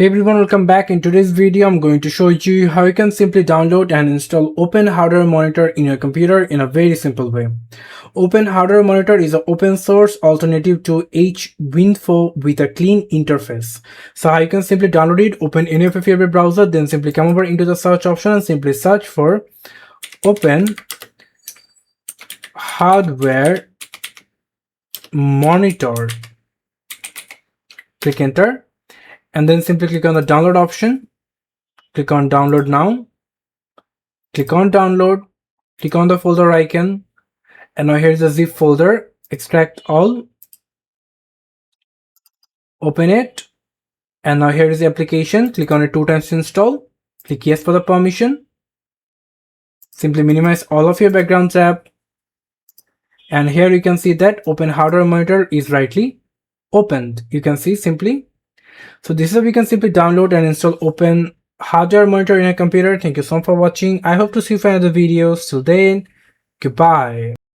Hey everyone, welcome back. In today's video, I'm going to show you how you can simply download and install Open Hardware Monitor in your computer in a very simple way. Open Hardware Monitor is an open source alternative to HWinFo with a clean interface. So how you can simply download it, open any of your favorite browser, then simply come over into the search option and simply search for Open Hardware Monitor. Click enter. And then simply click on the download option, click on download now, click on download, click on the folder icon, and now here's the zip folder, extract all, open it, and now here is the application, click on it 2 times to install, click yes for the permission, simply minimize all of your background tab, and here you can see that Open Hardware Monitor is rightly opened. You can see simply. So this is how we can simply download and install Open Hardware Monitor in a computer. Thank you so much for watching. I hope to see you for another videos. Till then, goodbye.